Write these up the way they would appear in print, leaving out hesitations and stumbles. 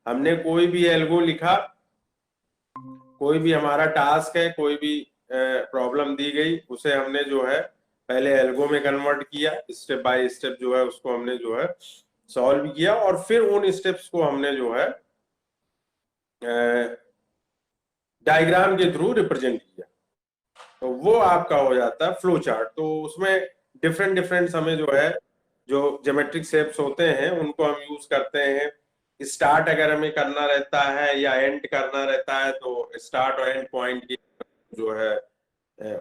हमने कोई भी एल्गो लिखा, कोई भी हमारा टास्क है, कोई भी प्रॉब्लम दी गई, उसे हमने जो है पहले एल्गो में कन्वर्ट किया, स्टेप बाय स्टेप जो है उसको हमने जो है सॉल्व किया, और फिर उन स्टेप्स को हमने जो है डायग्राम के थ्रू रिप्रेजेंट किया। तो वो आपका हो जाता है फ्लो चार्ट। तो उसमें डिफरेंट डिफरेंट हमें जो है जो ज्योमेट्रिक शेप्स होते हैं उनको हम यूज करते हैं। स्टार्ट अगर हमें करना रहता है या एंड करना रहता है तो स्टार्ट और एंड पॉइंट की जो है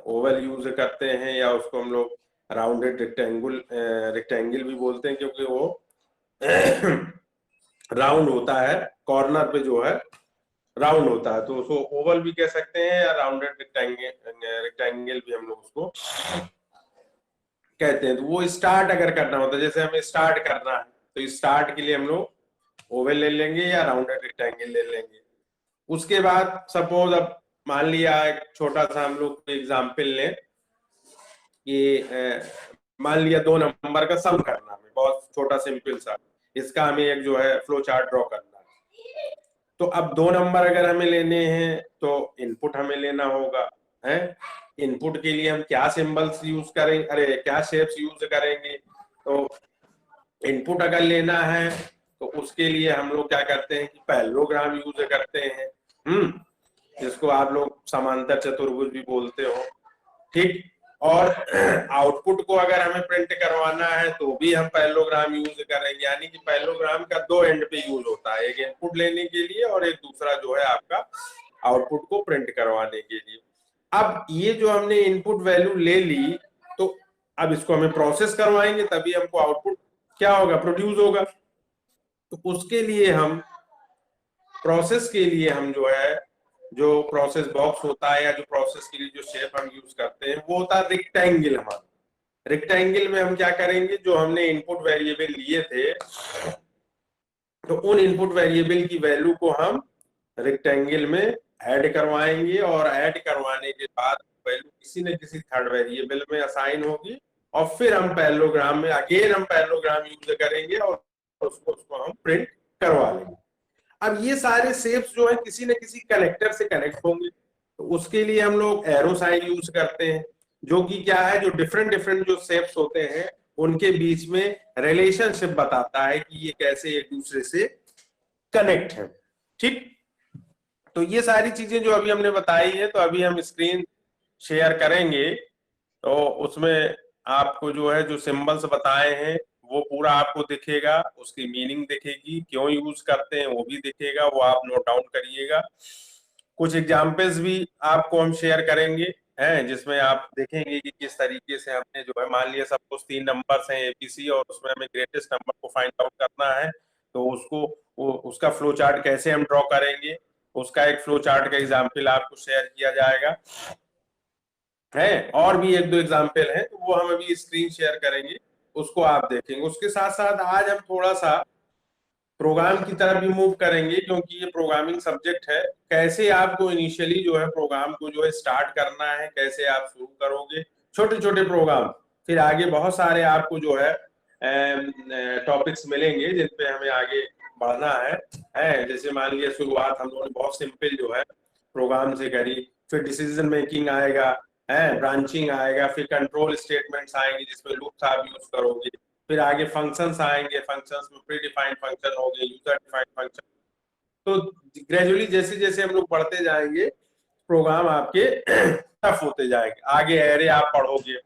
ओवल यूज करते हैं, या उसको हम लोग राउंडेड रेक्टेंगल भी बोलते हैं, क्योंकि वो राउंड होता है, कॉर्नर पे जो है राउंड होता है, तो उसको ओवल भी कह सकते हैं या राउंडेड रेक्टेंगल भी हम लोग उसको कहते हैं। तो वो स्टार्ट अगर करना होता है, जैसे हमें स्टार्ट करना है तो स्टार्ट के लिए हम लोग ओवल ले लेंगे या राउंडेड रेक्टेंगल ले लेंगे। उसके बाद सपोज अब मान लिया एक छोटा सा हम लोग एग्जाम्पल लें कि मान लिया 2 नंबर का सम करना है, बहुत छोटा सिंपल सा, इसका हमें एक जो है फ्लो चार्ट ड्रॉ करना है। तो अब 2 नंबर अगर हमें लेने हैं तो इनपुट हमें लेना होगा है। इनपुट के लिए हम क्या सिंबल्स यूज करेंगे, अरे क्या शेप्स यूज करेंगे। तो इनपुट अगर लेना है तो उसके लिए हम लोग क्या करते हैं कि पैरेललोग्राम यूज करते हैं, जिसको आप लोग समांतर चतुर्भुज भी बोलते हो, ठीक। और आउटपुट को अगर हमें प्रिंट करवाना है तो भी हम पैरेललोग्राम यूज करेंगे, यानी कि पैरेललोग्राम का 2 एंड पे यूज होता है, एक इनपुट लेने के लिए और एक दूसरा जो है आपका आउटपुट को प्रिंट करवाने के लिए। अब ये जो हमने इनपुट वैल्यू ले ली, तो अब इसको हमें प्रोसेस करवाएंगे, तभी हमको आउटपुट क्या होगा, प्रोड्यूस होगा। तो उसके लिए हम प्रोसेस के लिए हम जो है जो प्रोसेस बॉक्स होता है या जो प्रोसेस के लिए जो शेप हम यूज करते हैं वो होता है रेक्टेंगल। हमारा रेक्टेंगल में हम क्या करेंगे, जो हमने इनपुट वेरिएबल लिए थे तो उन इनपुट वेरिएबल की वैल्यू को हम रेक्टेंगल में ऐड करवाएंगे, और ऐड करवाने के बाद वैल्यू किसी न किसी थर्ड वेरिएबल में असाइन होगी, और फिर हम पैरेललोग्राम में अगेन हम पैरेललोग्राम यूज करेंगे और उसको हम प्रिंट करवा लेंगे। अब ये सारे शेप्स जो है किसी न किसी कनेक्टर से कनेक्ट होंगे, तो उसके लिए हम लोग एरो साइन यूज करते हैं, जो कि क्या है, जो डिफरेंट डिफरेंट जो शेप्स होते हैं उनके बीच में रिलेशनशिप बताता है कि ये कैसे एक दूसरे से कनेक्ट है, ठीक। तो ये सारी चीजें जो अभी हमने बताई है, तो अभी हम स्क्रीन शेयर करेंगे, तो उसमें आपको जो है जो सिंबल्स बताए हैं वो पूरा आपको दिखेगा, उसकी मीनिंग दिखेगी, क्यों यूज करते हैं वो भी दिखेगा, वो आप नोट डाउन करिएगा। कुछ एग्जाम्पल्स भी आपको हम शेयर करेंगे हैं, जिसमें आप देखेंगे कि किस तरीके से हमने जो है, मान लिया सपोज 3 नंबर्स हैं एबीसी और उसमें हमें ग्रेटेस्ट नंबर को फाइंड आउट करना है, तो उसका फ्लो चार्ट कैसे हम ड्रॉ करेंगे, उसका एक फ्लो चार्ट का एग्जाम्पल आपको शेयर किया जाएगा है। और भी 1-2 एग्जाम्पल है, तो वो हम अभी स्क्रीन शेयर करेंगे, उसको आप देखेंगे। उसके साथ साथ आज हम थोड़ा सा प्रोग्राम की तरफ भी मूव करेंगे, क्योंकि ये प्रोग्रामिंग सब्जेक्ट है। कैसे आपको इनिशियली जो है प्रोग्राम को जो है स्टार्ट करना है, कैसे आप शुरू करोगे छोटे छोटे प्रोग्राम, फिर आगे बहुत सारे आपको जो है टॉपिक्स मिलेंगे जिन पे हमें आगे बढ़ना है। जैसे मान लिया शुरुआत हम लोगों ने बहुत सिंपल जो है प्रोग्राम से करी, फिर डिसीजन मेकिंग आएगा है, ब्रांचिंग आएगा, फिर कंट्रोल स्टेटमेंट्स आएंगे जिसमें लूप्स आप यूज करोगे, फिर आगे फंक्शंस आएंगे, फंक्शंस में प्री डिफाइंड फंक्शन हो गए, यूजर डिफाइंड फंक्शन। तो ग्रेजुअली जैसे जैसे हम लोग बढ़ते जाएंगे प्रोग्राम आपके टफ होते जाएंगे, आगे एरे आप पढ़ोगे,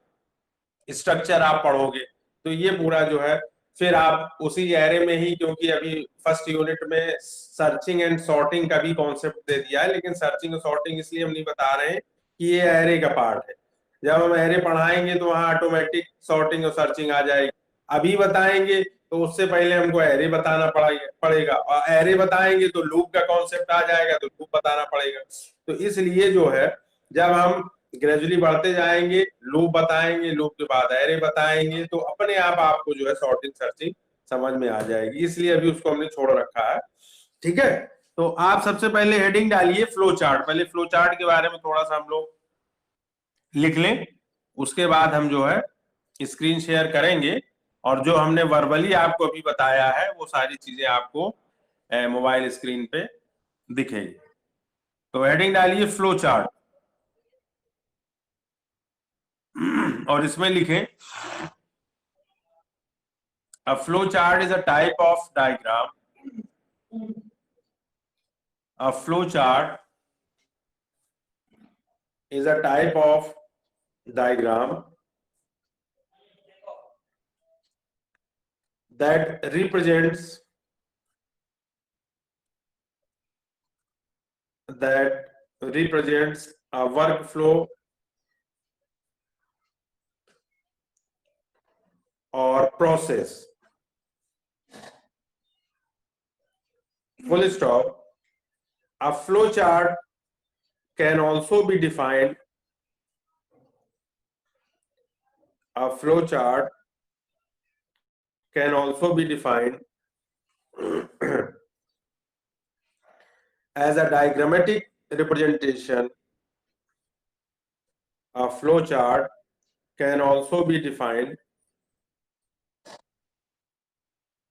स्ट्रक्चर आप पढ़ोगे, तो ये पूरा जो है फिर आप उसी एरे में ही, क्योंकि अभी फर्स्ट यूनिट में सर्चिंग एंड सॉर्टिंग का भी कॉन्सेप्ट दे दिया है, लेकिन सर्चिंग और सॉर्टिंग इसलिए हम नहीं बता रहे हैं कि ये एरे का पार्ट है। जब हम एरे पढ़ाएंगे तो वहां ऑटोमेटिक सॉर्टिंग और सर्चिंग आ जाएगी। अभी बताएंगे तो उससे पहले हमको एरे बताना पड़ेगा, और एरे बताएंगे तो लूप का कॉन्सेप्ट आ जाएगा, तो लूप बताना पड़ेगा। तो इसलिए जो है जब हम ग्रेजुअली बढ़ते जाएंगे, लूप बताएंगे, लूप के बाद एरे बताएंगे, तो अपने आप आपको जो है सॉर्टिंग सर्चिंग समझ में आ जाएगी, इसलिए अभी उसको हमने छोड़ रखा है, ठीक है। तो आप सबसे पहले हेडिंग डालिए फ्लो चार्ट, पहले फ्लो चार्ट के बारे में थोड़ा सा हम लोग लिख लें, उसके बाद हम जो है स्क्रीन शेयर करेंगे, और जो हमने वर्बली आपको अभी बताया है वो सारी चीजें आपको मोबाइल स्क्रीन पे दिखेगी। तो हेडिंग डालिए फ्लो चार्ट और इसमें लिखें a flow chart is a type of diagram. A flow chart is a type of diagram that represents a workflow or process. Full stop. A flow chart can also be defined. A flow chart can also be defined as a diagrammatic representation. A flow chart can also be defined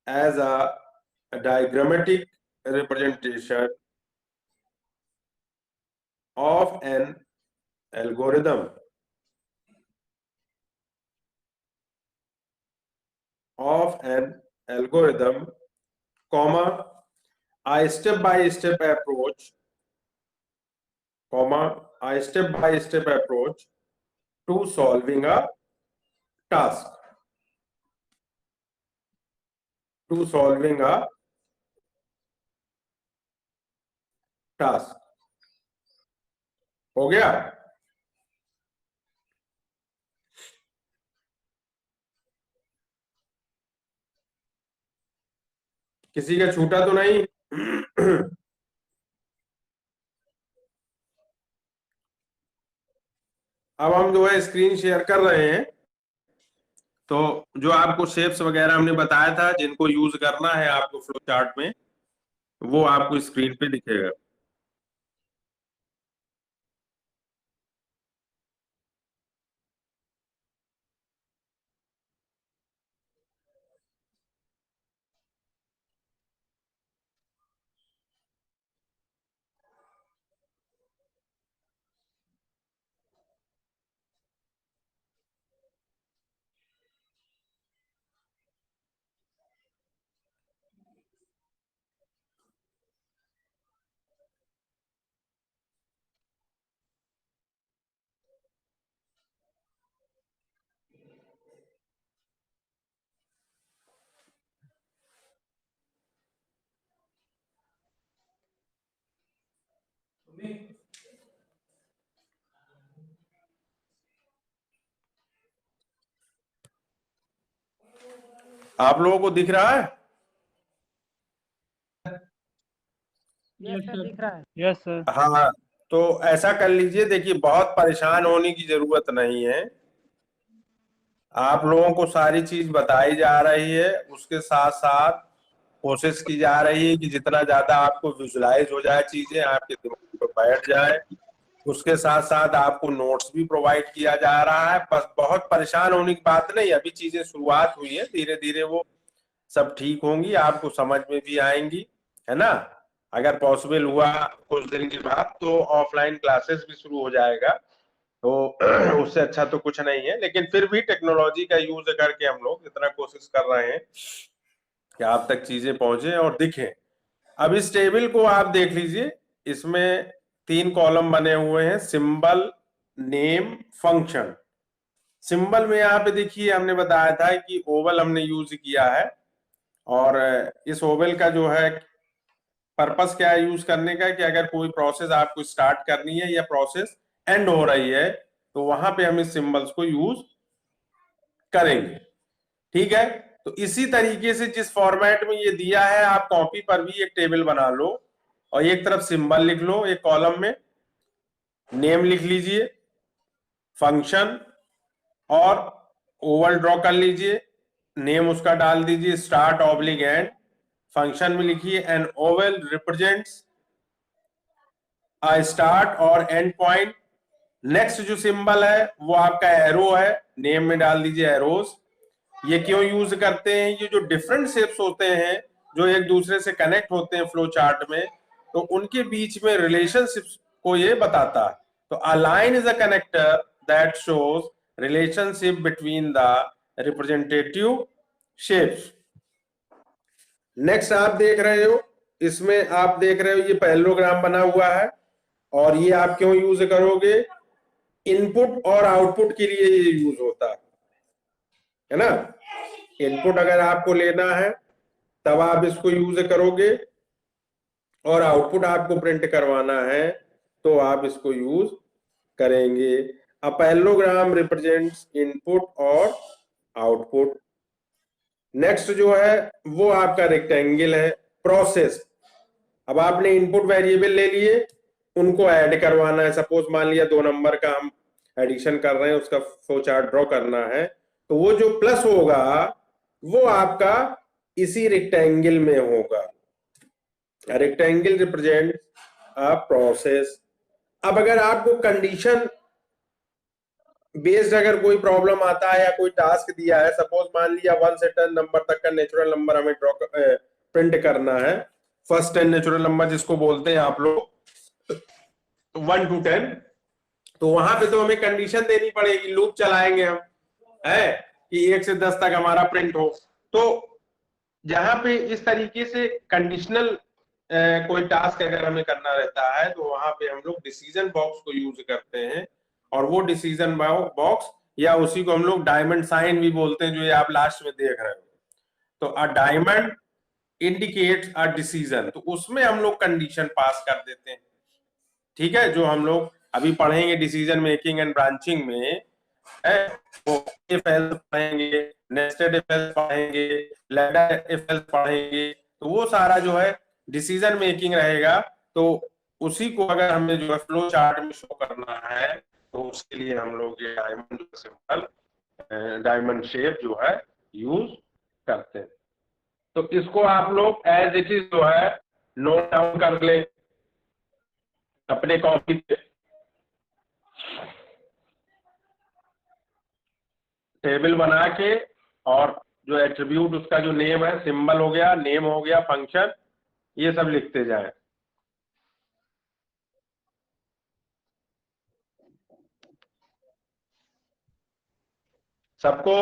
as a diagrammatic representation of an algorithm. Comma, a step-by-step approach, comma, a step-by-step approach to solving a task. To solving a task. हो गया? किसी का छूटा तो नहीं? अब हम जो है स्क्रीन शेयर कर रहे हैं, तो जो आपको शेप्स वगैरह हमने बताया था जिनको यूज करना है आपको फ्लो चार्ट में, वो आपको स्क्रीन पे दिखेगा। आप लोगों को दिख रहा है? यस सर, दिख रहा है। Yes sir. हाँ, तो ऐसा कर लीजिए। देखिए, बहुत परेशान होने की जरूरत नहीं है। आप लोगों को सारी चीज बताई जा रही है, उसके साथ साथ कोशिश की जा रही है कि जितना ज्यादा आपको विजुलाइज हो जाए, चीजें आपके दिमाग पर बैठ जाए। उसके साथ साथ आपको नोट्स भी प्रोवाइड किया जा रहा है। बस बहुत परेशान होने की बात नहीं, अभी चीजें शुरुआत हुई है, धीरे धीरे वो सब ठीक होंगी, आपको समझ में भी आएंगी, है ना। अगर पॉसिबल हुआ कुछ दिन के बाद तो ऑफलाइन क्लासेस भी शुरू हो जाएगा, तो उससे अच्छा तो कुछ नहीं है। लेकिन फिर भी टेक्नोलॉजी का यूज करके हम लोग इतना कोशिश कर रहे हैं कि आप तक चीजें पहुंचे और दिखें। अब इस टेबल को आप देख लीजिए, इसमें 3 कॉलम बने हुए हैं, सिंबल, नेम, फंक्शन। सिंबल में यहाँ पे देखिए हमने बताया था कि ओवल हमने यूज किया है, और इस ओवल का जो है पर्पस क्या है यूज करने का, कि अगर कोई प्रोसेस आपको स्टार्ट करनी है या प्रोसेस एंड हो रही है तो वहां पे हम इस सिंबल्स को यूज करेंगे। ठीक है, तो इसी तरीके से जिस फॉर्मेट में ये दिया है, आप कॉपी पर भी एक टेबल बना लो और एक तरफ सिंबल लिख लो, एक कॉलम में नेम लिख लीजिए, फंक्शन और ओवल ड्रॉ कर लीजिए, नेम उसका डाल दीजिए स्टार्ट ऑब्लिक एंड, फंक्शन में लिखिए an oval represents a start और एंड पॉइंट। नेक्स्ट जो सिंबल है वो आपका एरो है, नेम में डाल दीजिए एरोस। ये क्यों यूज करते हैं, ये जो डिफरेंट शेप्स होते हैं जो एक दूसरे से कनेक्ट होते हैं फ्लो चार्ट में, तो उनके बीच में रिलेशनशिप को ये बताता है। तो a line is a connector that shows relationship between the representative shapes. Next आप देख रहे हो, इसमें आप देख रहे हो ये पैरेललोग्राम बना हुआ है, और ये आप क्यों यूज करोगे? इनपुट और आउटपुट के लिए ये यूज होता है ना। इनपुट अगर आपको लेना है तब आप इसको यूज करोगे, और आउटपुट आपको प्रिंट करवाना है तो आप इसको यूज करेंगे। अ पैरेललोग्राम रिप्रेजेंट्स इनपुट और आउटपुट। नेक्स्ट जो है वो आपका रेक्टेंगल है। प्रोसेस, अब आपने इनपुट वेरिएबल ले लिए, उनको ऐड करवाना है। सपोज मान लिया 2 नंबर का हम एडिशन कर रहे हैं, उसका फ्लो चार्ट ड्रॉ करना है, तो वो जो प्लस होगा वो आपका इसी रेक्टेंगल में होगा। Rectangle represent a process. अब अगर आपको कंडीशन बेस्ड अगर कोई प्रॉब्लम आता है या कोई टास्क दिया है, सपोज मान लिया 1 से 10 नंबर तक का नेचुरल नंबर हमें ड्रॉ प्रिंट करना है, फर्स्ट 10 नेचुरल नंबर जिसको बोलते हैं आप लोग 1 to 10, तो वहां पे तो हमें कंडीशन देनी पड़ेगी, लूप चलाएंगे हम, है कि 1 से 10 तक हमारा प्रिंट हो। तो जहां पे इस तरीके से कंडीशनल कोई टास्क अगर हमें करना रहता है तो वहां पे हम लोग डिसीजन बॉक्स को यूज करते हैं, और वो डिसीजन बॉक्स या उसी को हम लोग डायमंड साइन भी बोलते हैं, जो ये आप लास्ट में देख रहे हो। तो a diamond indicates a decision, तो उसमें हम लोग कंडीशन पास कर देते हैं। ठीक है, जो हम लोग अभी पढ़ेंगे डिसीजन मेकिंग एंड ब्रांचिंग में है, वो इफ एल्स पढ़ेंगे, नेस्टेड इफ एल्स पढ़ेंगे, लैडर इफ एल्स पढ़ेंगे, तो वो सारा जो है डिसीजन मेकिंग रहेगा। तो उसी को अगर हमें जो है फ्लो चार्ट में शो करना है तो उसके लिए हम लोग ये डायमंड सिंबल, डायमंड शेप जो है यूज करते हैं। तो इसको आप लोग एज इट इज जो है नोट डाउन कर ले अपने कॉपी पे। टेबल बना के, और जो एट्रीब्यूट उसका जो नेम है, सिंबल हो गया, नेम हो गया, फंक्शन, ये सब लिखते जाए। सबको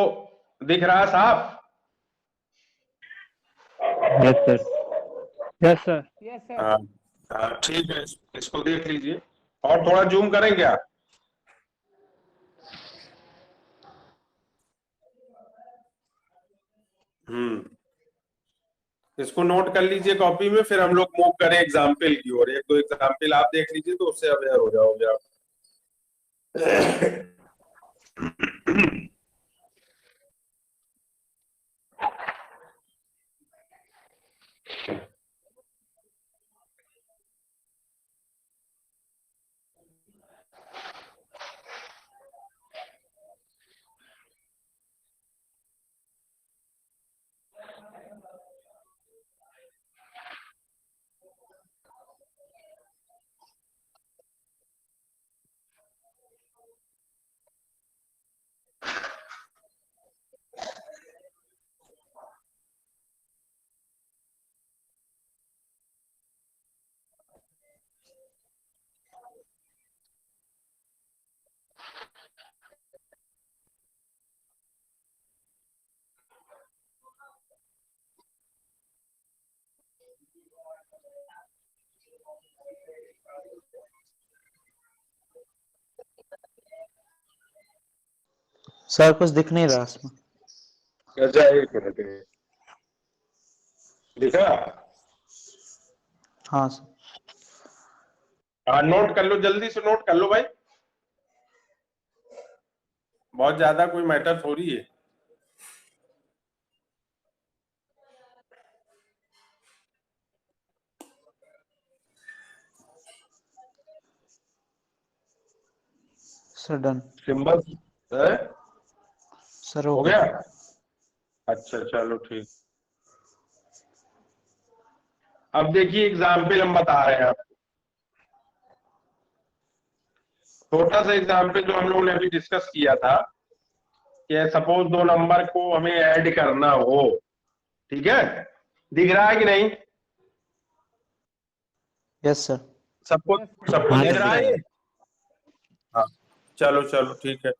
दिख रहा है साहब? Yes sir. Yes sir. Yes sir. हाँ, ठीक है, इसको देख लीजिए और थोड़ा जूम करें क्या? इसको नोट कर लीजिए कॉपी में, फिर हम लोग मूव करें एग्जाम्पल की ओर। एक दो एग्जाम्पल आप देख लीजिए तो उससे अवेयर हो जाओगे आप। सर कुछ दिख नहीं रहा इसमें। अच्छा, एक मिनट दिखा? हाँ सर। हाँ, नोट कर लो, जल्दी से नोट कर लो भाई, बहुत ज्यादा कोई मैटर थोड़ी है। Sir done. सिंबल सर हो गया? अच्छा, चलो ठीक। अब देखिए एग्जाम्पल हम बता रहे हैं आपको, छोटा सा एग्जाम्पल जो हम लोगों ने अभी डिस्कस किया था कि सपोज 2 नंबर को हमें ऐड करना हो, ठीक है, दिख रहा है कि नहीं? Yes sir. सबको सबको हाँ दिख सर, रहा दिख है रहा ये? है। हाँ, चलो चलो ठीक है।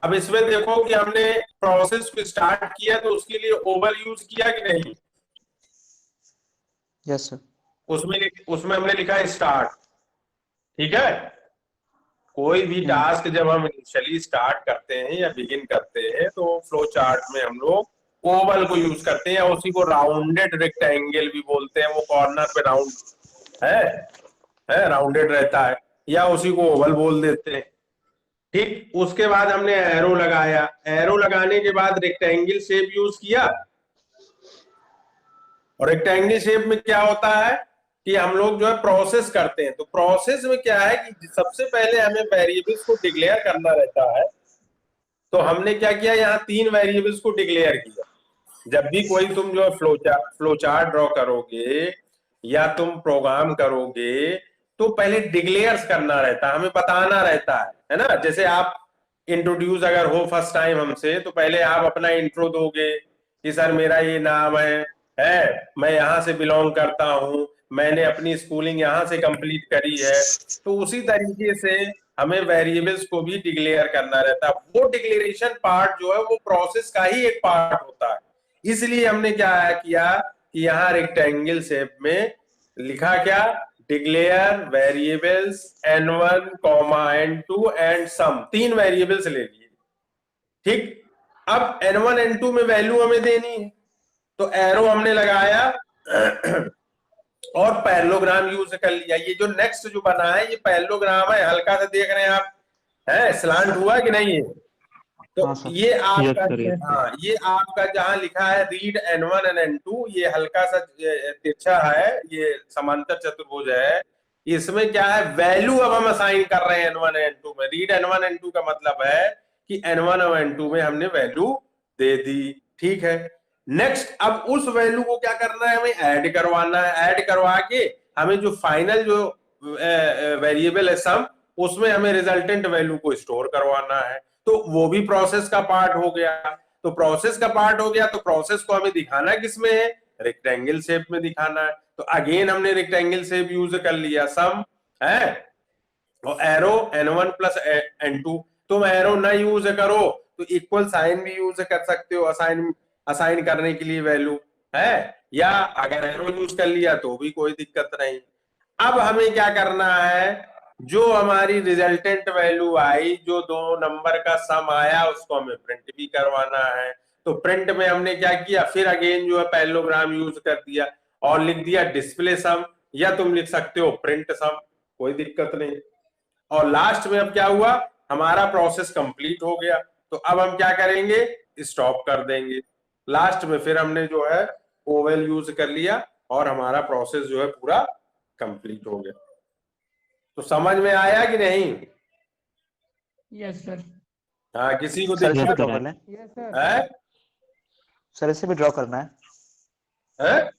अब इसमें देखो कि हमने प्रोसेस को स्टार्ट किया तो उसके लिए ओवल यूज किया कि नहीं? Yes sir. उसमें उसमें हमने लिखा है स्टार्ट। ठीक है। कोई भी टास्क जब हम इनिशियली स्टार्ट करते हैं या बिगिन करते हैं तो फ्लो चार्ट में हम लोग ओवल को यूज करते हैं, या उसी को राउंडेड रेक्टेंगल भी बोलते हैं। वो कॉर्नर पे राउंड है है राउंडेड रहता है, या उसी को ओवल बोल देते हैं। ठीक, उसके बाद हमने एरो लगाया। एरो लगाने के बाद रेक्टेंगल शेप यूज किया। और रेक्टेंगल शेप में क्या होता है कि हम लोग जो है प्रोसेस करते हैं, तो प्रोसेस में क्या है कि सबसे पहले हमें वेरिएबल्स को डिक्लेयर करना रहता है। तो हमने क्या किया, यहाँ 3 वेरिएबल्स को डिक्लेयर किया। जब भी कोई तुम जो है फ्लो चार्ट ड्रॉ करोगे या तुम प्रोग्राम करोगे तो पहले डिक्लेयर्स करना रहता है, हमें बताना रहता है ना। जैसे आप इंट्रोड्यूस अगर हो फर्स्ट टाइम हमसे, तो पहले आप अपना इंट्रो दोगे कि सर मेरा ये नाम है, मैं यहाँ से बिलोंग करता हूँ, मैंने अपनी स्कूलिंग यहाँ से कंप्लीट करी है। तो उसी तरीके से हमें वेरिएबल्स को भी डिक्लेयर करना रहता है। वो डिक्लेरेशन पार्ट जो है वो प्रोसेस का ही एक पार्ट होता है। इसलिए हमने क्या किया कि यहाँ रेक्टेंगल शेप में लिखा क्या, declare variables n1 comma n2 and sum. 3 variables ले लिए। ठीक, अब n1 n2 में वैल्यू हमें देनी है, तो एरो हमने लगाया और पैरेललोग्राम यूज कर लिया। ये जो नेक्स्ट जो बना है ये पैरेललोग्राम है, हल्का सा देख रहे हैं आप, है स्लांट हुआ कि नहीं है? तो हाँ सर। ये यस आपका सर, यस सर। हाँ, ये आपका जहां लिखा है रीड n1 एंड n2, ये हल्का सा तिरछा है, ये समांतर चतुर्भुज है। इसमें क्या है, वैल्यू अब हम असाइन कर रहे हैं n1 n2 में। रीड n1 n2 का मतलब है कि n1 और n2 में हमने वैल्यू दे दी। ठीक है। नेक्स्ट, अब उस वैल्यू को क्या करना है, हमें ऐड करवाना है। ऐड करवा के हमें जो फाइनल जो वेरिएबल है सम, उसमें हमें रिजल्टेंट वैल्यू को स्टोर करवाना है। तो वो भी प्रोसेस का पार्ट हो गया। तो प्रोसेस का पार्ट हो गया, तो प्रोसेस को हमें दिखाना किसमें है, रेक्टेंगल शेप में दिखाना है। तो अगेन हमने रेक्टेंगल शेप यूज कर लिया, सम है और एरो n1 प्लस n2। तुम एरो ना यूज करो तो इक्वल साइन भी यूज कर सकते हो, असाइन असाइन करने के लिए वैल्यू है, या अगर एरो यूज कर लिया तो भी कोई दिक्कत नहीं। अब हमें क्या करना है, जो हमारी रिजल्टेंट वैल्यू आई, जो 2 नंबर का सम आया, उसको हमें प्रिंट भी करवाना है। तो प्रिंट में हमने क्या किया, फिर अगेन जो है पैरेललोग्राम यूज कर दिया और लिख दिया डिस्प्ले सम, या तुम लिख सकते हो प्रिंट सम, कोई दिक्कत नहीं। और लास्ट में अब क्या हुआ, हमारा प्रोसेस कंप्लीट हो गया। तो अब हम क्या करेंगे, स्टॉप कर देंगे। लास्ट में फिर हमने जो है ओवल यूज कर लिया और हमारा प्रोसेस जो है पूरा कंप्लीट हो गया। तो समझ में आया कि नहीं? Yes sir. हाँ, किसी को सर इसे यस भी दिक्कत ड्रॉ सर। कर लें। Yes sir. है? सर इसे भी ड्रॉ करना है। है?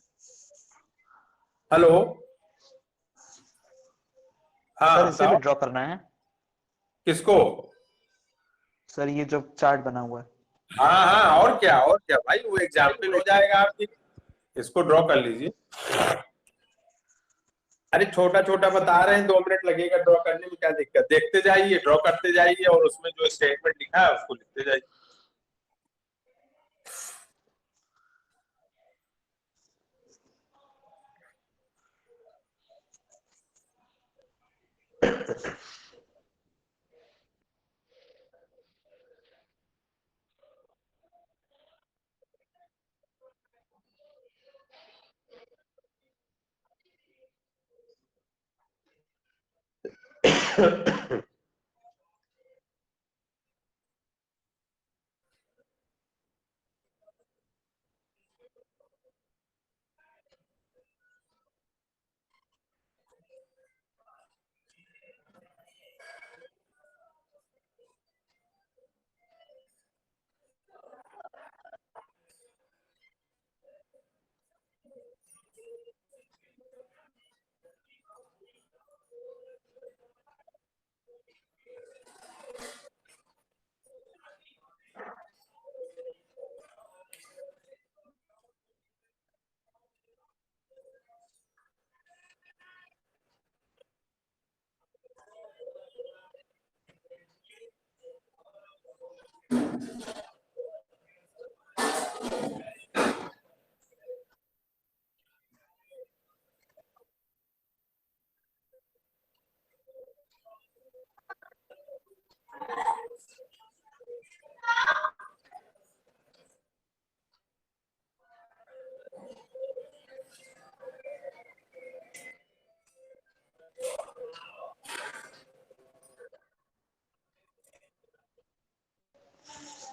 हेलो, हाँ सर इसे भी बताओ। ड्रॉ करना है। किसको? सर ये जो चार्ट बना हुआ है। हाँ हाँ, और क्या भाई, वो एग्जाम्पल हो जाएगा आपकी। इसको ड्रॉ कर लीजिए। अरे छोटा छोटा बता रहे हैं, 2 मिनट लगेगा ड्रॉ करने में, क्या दिक्कत, देखते जाइए, ड्रॉ करते जाइए और उसमें जो स्टेटमेंट लिखा है उसको लिखते जाइए।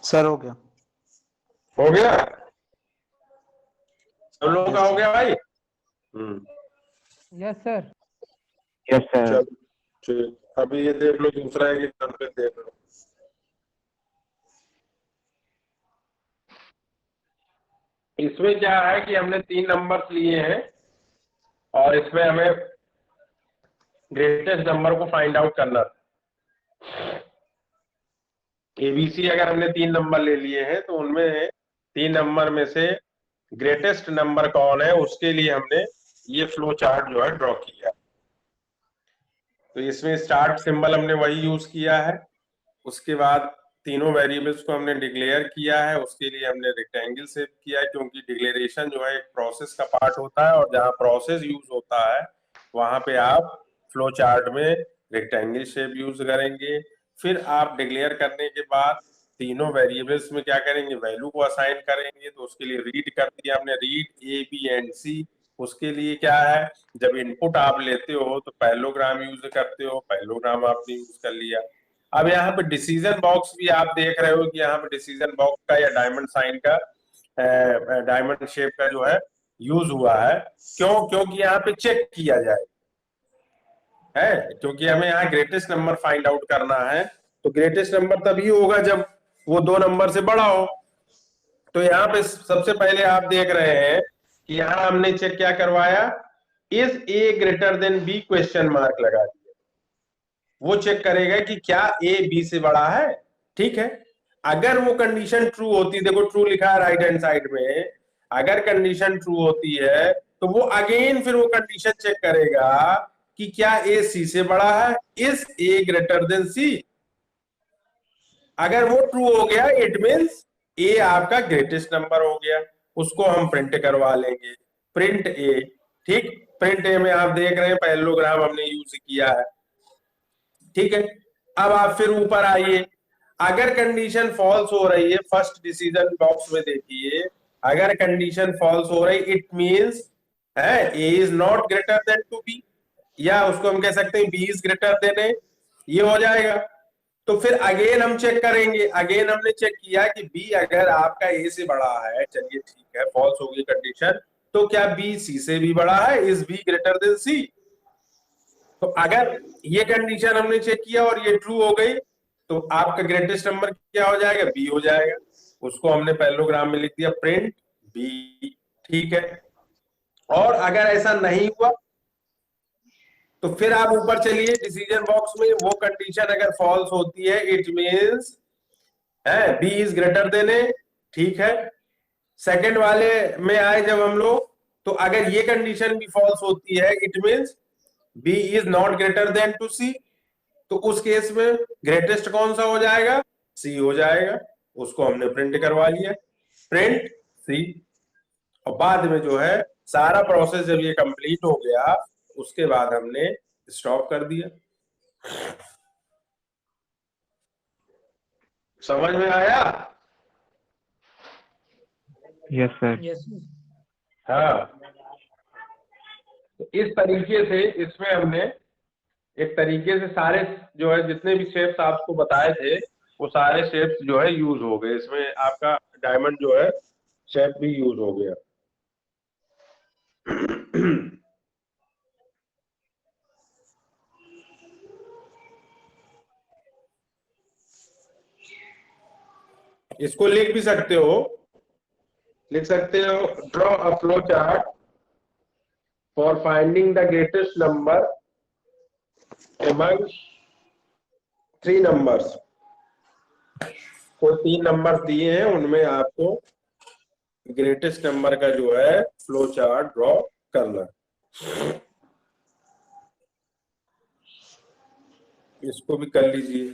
सर हो गया। हो गया, सब लोगों Yes, का हो sir. गया भाई। Yes sir. Yes sir. चलो ठीक, अभी ये देख लो दूसरा एग्जाम्पल देख लो। इसमें क्या है कि हमने 3 नंबर्स लिए हैं और इसमें हमें ग्रेटेस्ट नंबर को फाइंड आउट करना था। एबीसी अगर हमने 3 नंबर ले लिए हैं तो उनमें 3 नंबर में से ग्रेटेस्ट नंबर कौन है उसके लिए हमने ये फ्लो चार्ट जो है ड्रॉ किया। तो इसमें स्टार्ट सिंबल हमने वही यूज किया है। उसके बाद तीनों वेरिएबल्स को हमने डिक्लेयर किया है, उसके लिए हमने रेक्टेंगल सेव किया है क्योंकि डिक्लेरेशन जो है एक प्रोसेस का पार्ट होता है और जहां प्रोसेस यूज होता है वहां पे आप फ्लो चार्ट में रेक्टेंगल शेप यूज करेंगे। फिर आप डिक्लेयर करने के बाद तीनों वेरिएबल्स में क्या करेंगे, वैल्यू को असाइन करेंगे। तो उसके लिए रीड कर दिया हमने, रीड ए बी एंड सी। उसके लिए क्या है, जब इनपुट आप लेते हो तो पैरेललोग्राम यूज करते हो, पैरेललोग्राम आपने यूज कर लिया। अब यहाँ पे डिसीजन बॉक्स भी आप देख रहे हो कि यहाँ पे डिसीजन बॉक्स का या डायमंड साइन का, डायमंड शेप का जो है यूज हुआ है। क्यों? क्योंकि यहाँ पे चेक किया जाए है, क्योंकि हमें यहाँ ग्रेटेस्ट नंबर फाइंड आउट करना है। तो ग्रेटेस्ट नंबर तभी होगा जब वो 2 नंबर से बड़ा हो। तो यहाँ पे सबसे पहले आप देख रहे हैं कि यहाँ हमने चेक क्या करवाया, is A greater than B question mark लगा दिया। वो चेक करेगा कि क्या ए बी से बड़ा है। ठीक है, अगर वो कंडीशन ट्रू होती, देखो ट्रू लिखा है राइट हैंड साइड में, अगर कंडीशन ट्रू होती है तो वो अगेन फिर वो कंडीशन चेक करेगा कि क्या ए सी से बड़ा है, इज ए ग्रेटर देन सी। अगर वो ट्रू हो गया इट मींस ए आपका ग्रेटेस्ट नंबर हो गया। उसको हम प्रिंट करवा लेंगे, प्रिंट ए। ठीक, प्रिंट ए में आप देख रहे हैं पैरेललोग्राम हमने यूज किया है। ठीक है, अब आप फिर ऊपर आइए, अगर कंडीशन फॉल्स हो रही है, फर्स्ट डिसीजन बॉक्स में देखिए, अगर कंडीशन फॉल्स हो रही इट मींस है A is not greater than to B, या उसको हम कह सकते हैं B is greater than A, ये हो जाएगा। तो फिर अगेन हम चेक करेंगे, अगेन हमने चेक किया कि बी अगर आपका ए से बड़ा है, चलिए ठीक है, फॉल्स हो गई कंडीशन, तो क्या बी सी से भी बड़ा है, इज बी ग्रेटर देन सी। तो अगर ये कंडीशन हमने चेक किया और ये ट्रू हो गई तो आपका ग्रेटेस्ट नंबर क्या हो जाएगा, बी हो जाएगा। उसको हमने पैरेललोग्राम में लिख दिया प्रिंट बी। ठीक है, और अगर ऐसा नहीं हुआ तो फिर आप ऊपर चलिए डिसीजन बॉक्स में, वो कंडीशन अगर फॉल्स होती है इट मींस है बी इज ग्रेटर देन ए। ठीक है, सेकंड वाले में आए जब हम लोग, तो अगर ये कंडीशन भी फॉल्स होती है it means B is not greater than to C. तो उस केस में ग्रेटेस्ट कौन सा हो जाएगा, सी हो जाएगा। उसको हमने प्रिंट करवा लिया, प्रिंट सी। और बाद में जो है सारा प्रोसेस जब ये कंप्लीट हो गया उसके बाद हमने स्टॉप कर दिया। समझ में आया? Yes sir. यस हाँ, तो इस तरीके से इसमें हमने एक तरीके से सारे जो है जितने भी शेप्स आपको बताए थे वो सारे शेप्स जो है यूज हो गए। इसमें आपका डायमंड जो है शेप भी यूज हो गया। इसको लिख भी सकते हो, लिख सकते हो draw a flow chart for finding the greatest number among 3 numbers. कोई 3 नंबर दिए हैं उनमें आपको ग्रेटेस्ट नंबर का जो है फ्लो चार्ट ड्रॉ करना। इसको भी कर लीजिए।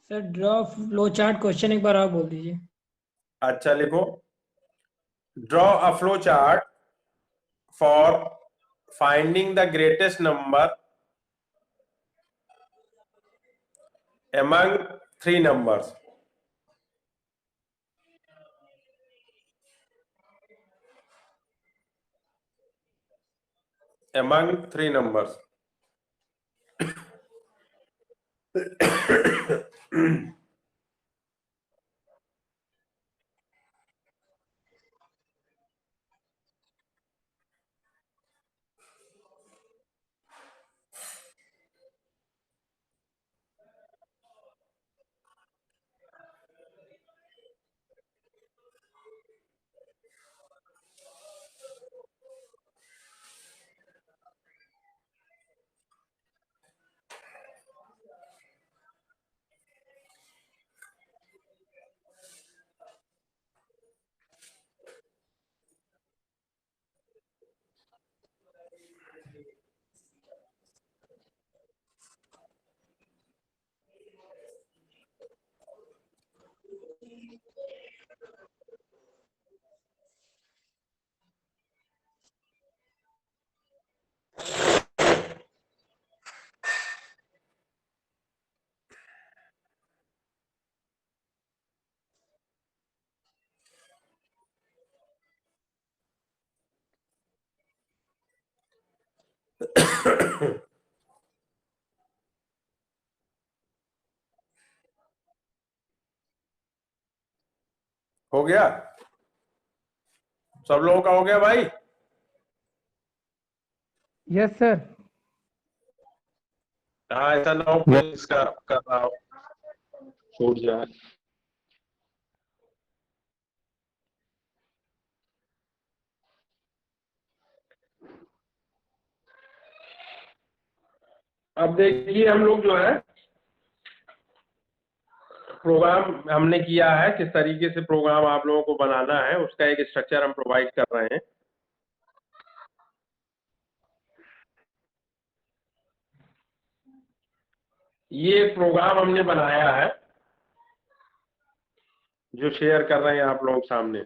Sir, draw flow chart question एक बार आप बोल दीजिए। अच्छा लिखो, draw a flow chart for finding the greatest number among 3 numbers। among 3 numbers. हो गया, सब लोगों का हो गया भाई? Yes sir. हाँ, ऐसा ना हो कि इसका कर रहा हो छूट जाए। अब देखिए, हम लोग जो है प्रोग्राम हमने किया है, किस तरीके से प्रोग्राम आप लोगों को बनाना है उसका एक स्ट्रक्चर हम प्रोवाइड कर रहे हैं। ये एक प्रोग्राम हमने बनाया है जो शेयर कर रहे हैं आप लोगों के सामने।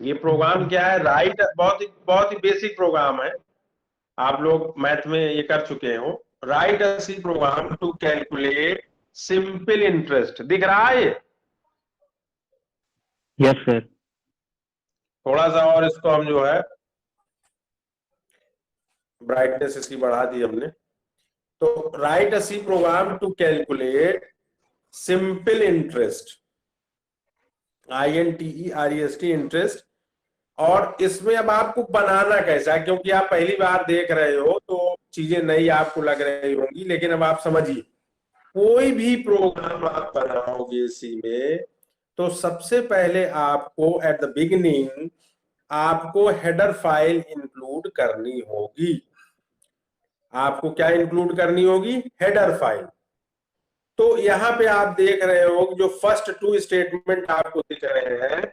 ये प्रोग्राम क्या है? राइट, बहुत ही बेसिक प्रोग्राम है, आप लोग मैथ में ये कर चुके हो। Write a C program to calculate simple interest. दिख रहा है ये? Yes sir. थोड़ा सा और इसको हम जो है ब्राइटनेस इसकी बढ़ा दी हमने। तो write a C program to calculate simple interest, INTEREST interest. और इसमें अब आपको बनाना कैसा है, क्योंकि आप पहली बार देख रहे हो तो चीजें नई आपको लग रही होंगी, लेकिन अब आप समझिए, कोई भी प्रोग्राम आप बनाओगे इसी में तो सबसे पहले आपको एट द बिगिनिंग आपको हेडर फाइल इंक्लूड करनी होगी। आपको क्या इंक्लूड करनी होगी? Header file. तो यहाँ पे आप देख रहे हो जो फर्स्ट 2 स्टेटमेंट आपको दिख रहे हैं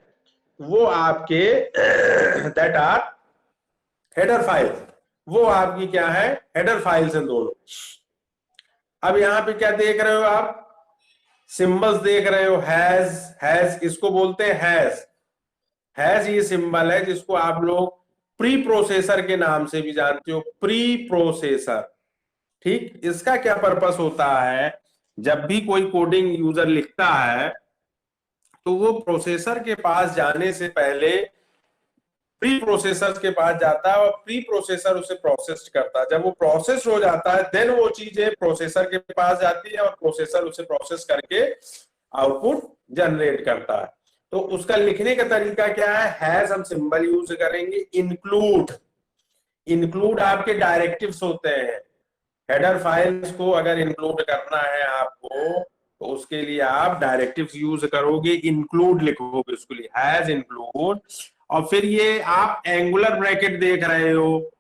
वो आपके दैट आर हेडर फाइल, वो आपकी क्या है? हेडर फाइल्स हैं दोनों। अब यहाँ पे क्या देख रहे हो आप? सिंबल्स देख रहे हो, हैज इसको बोलते हैं हैज। हैज ये सिंबल है जिसको आप लोग प्री प्रोसेसर के नाम से भी जानते हो, प्री प्रोसेसर। ठीक, इसका क्या पर्पस होता है? जब भी कोई कोडिंग यूजर लिखता है तो वो प्रोसेसर के पास जाने से पहले प्री प्रोसेसर के पास जाता है और प्री प्रोसेसर उसे प्रोसेस करता है। जब वो प्रोसेस हो जाता है देन वो चीजें प्रोसेसर के पास जाती है और प्रोसेसर उसे प्रोसेस करके आउटपुट जनरेट करता है। तो उसका लिखने का तरीका क्या है? हैज हम सिंबल यूज करेंगे। इंक्लूड, इंक्लूड आपके डायरेक्टिव्स होते हैं। हेडर फाइल्स को अगर इंक्लूड करना है आपको तो उसके लिए आप डायरेक्टिव्स यूज करोगे, इंक्लूड लिखोगे उसके लिए, हैज इंक्लूड। और फिर ये आप एंगुलर ब्रैकेट देख रहे हो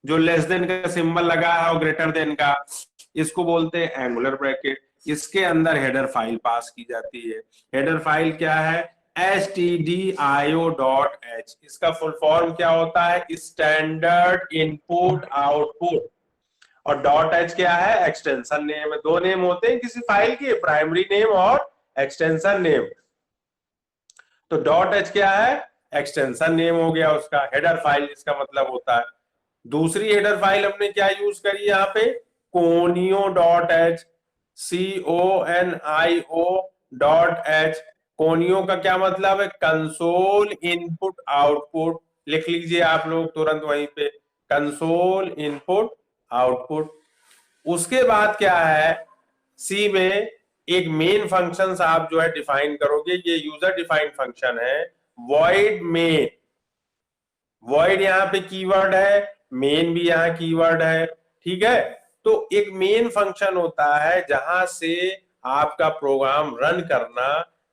जो लेस देन का सिंबल लगा है और ग्रेटर देन का, इसको बोलते हैं एंगुलर ब्रैकेट। इसके अंदर हेडर फाइल पास की जाती है। हेडर फाइल क्या है? stdio.h। इसका फुल फॉर्म क्या होता है? Standard input output. और डॉट एच क्या है? एक्सटेंशन नेम है। दो नेम होते हैं किसी फाइल के, प्राइमरी नेम और एक्सटेंशन नेम। तो डॉट एच क्या है? एक्सटेंशन नेम हो गया उसका। हेडर फाइल इसका मतलब होता है। दूसरी हेडर फाइल हमने क्या यूज करी यहाँ पे? conio.h, CONIO.h। कोनियो का क्या मतलब है? कंसोल इनपुट आउटपुट लिख लीजिए आप लोग तुरंत वहीं पे, कंसोल इनपुट आउटपुट। उसके बाद क्या है, सी में एक मेन फंक्शन आप जो है डिफाइन करोगे, ये यूजर डिफाइंड फंक्शन है, वॉइड मेन। वॉइड यहाँ पे कीवर्ड है, मेन भी यहाँ कीवर्ड है, ठीक है। तो एक मेन फंक्शन होता है जहां से आपका प्रोग्राम रन करना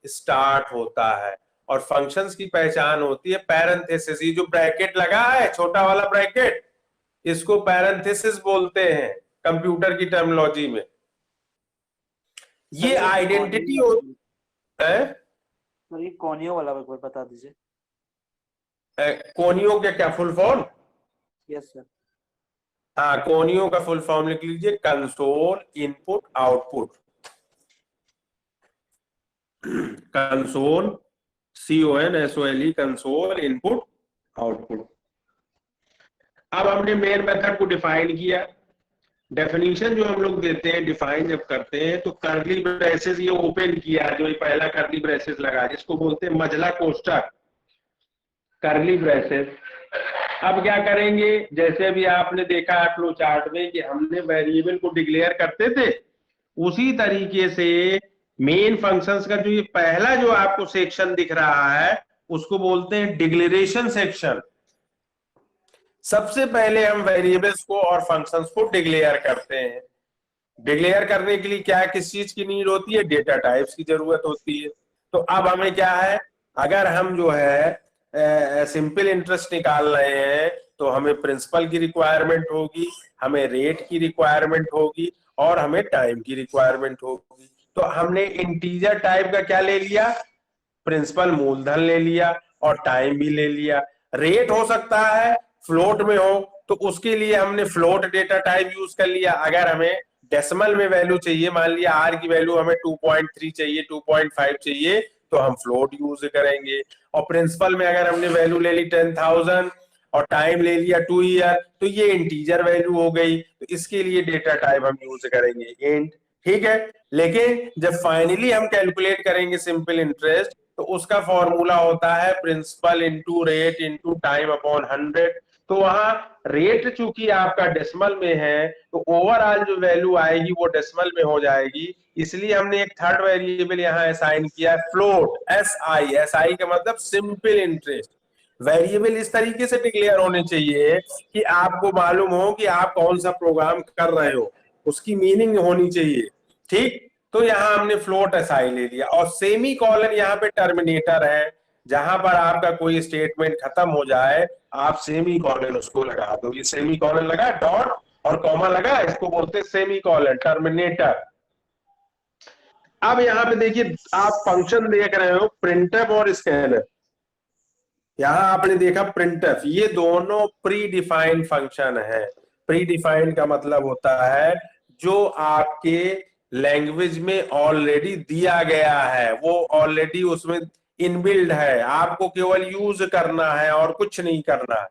स्टार्ट होता है, और फंक्शंस की पहचान होती है पैरेंथेसिस। ये जो ब्रैकेट लगा है, छोटा वाला ब्रैकेट, इसको पैरेंथेसिस बोलते हैं कंप्यूटर की टर्मिनोलॉजी में। ये आइडेंटिटी होती है। सर ये कोनियो वाला एक बार बता दीजिए। कोनियो के क्या फुल फॉर्म? Yes sir. हाँ, कोनियो का फुल फॉर्म लिख लीजिए, console input output. Console, CONSOLE, console input output. अब हमने मेन मेथड को डिफाइन किया। डेफिनेशन जो हम लोग देते हैं, डिफाइन जब करते हैं, तो कर्ली ब्रेसेस ये ओपन किया, जो ये पहला कर्ली ब्रेसेस लगा, जिसको बोलते हैं मझला कोष्ठक, कर्ली ब्रेसेस। अब क्या करेंगे, जैसे अभी आपने देखा है फ्लो चार्ट में कि हमने वेरिएबल को डिक्लेयर करते थे, उसी तरीके से मेन फंक्शंस का जो ये पहला जो आपको सेक्शन दिख रहा है, उसको बोलते हैं डिक्लेरेशन सेक्शन। सबसे पहले हम वेरिएबल्स को और फंक्शंस को डिक्लेयर करते हैं। डिक्लेयर करने के लिए क्या, किस चीज की नीड होती है? डेटा टाइप्स की जरूरत होती है। तो अब हमें क्या है, अगर हम जो है सिंपल इंटरेस्ट निकाल रहे हैं, तो हमें प्रिंसिपल की रिक्वायरमेंट होगी, हमें रेट की रिक्वायरमेंट होगी, और हमें टाइम की रिक्वायरमेंट होगी। तो हमने इंटीजर टाइप का क्या ले लिया? प्रिंसिपल मूलधन ले लिया, और टाइम भी ले लिया। रेट हो सकता है फ्लोट में हो, तो उसके लिए हमने फ्लोट डेटा टाइप यूज कर लिया। अगर हमें डेसिमल में वैल्यू चाहिए, मान लिया आर की वैल्यू हमें 2.3 चाहिए, 2.5 चाहिए, तो हम फ्लोट यूज करेंगे। और प्रिंसिपल में अगर हमने वैल्यू ले ली 10,000 और टाइम ले लिया 2 ईयर, तो ये इंटीजर वैल्यू हो गई, तो इसके लिए डेटा टाइप हम यूज करेंगे इंट, ठीक है। लेकिन जब फाइनली हम कैलकुलेट करेंगे सिंपल इंटरेस्ट, तो उसका फॉर्मूला होता है principal into rate into time upon 100। तो वहां रेट चूंकि आपका डेसिमल में है, तो ओवरऑल जो वैल्यू आएगी वो डेसिमल में हो जाएगी। इसलिए हमने एक थर्ड वेरिएबल यहाँ असाइन किया है, फ्लोट, SI। SI का मतलब सिंपल इंटरेस्ट। वेरिएबल इस तरीके से डिक्लेयर होने चाहिए कि आपको मालूम हो कि आप कौन सा प्रोग्राम कर रहे हो, उसकी मीनिंग होनी चाहिए, ठीक। तो यहाँ हमने फ्लोट SI ले लिया, और सेमी कॉलन यहाँ पे टर्मिनेटर है, जहां पर आपका कोई स्टेटमेंट खत्म हो जाए, आप सेमी कॉलन उसको लगा दो। ये सेमी कॉलन लगा, डॉट और कॉमा लगा, इसको बोलते हैं सेमी कॉलन टर्मिनेटर। अब यहाँ पे देखिए, आप फंक्शन देख रहे हो प्रिंटफ और स्कैनर। यहां आपने देखा प्रिंटफ, ये दोनों प्री डिफाइंड फंक्शन है। प्री डिफाइंड का मतलब होता है जो आपके लैंग्वेज में ऑलरेडी दिया गया है, वो ऑलरेडी उसमें इनबिल्ड है, आपको केवल यूज करना है और कुछ नहीं करना है,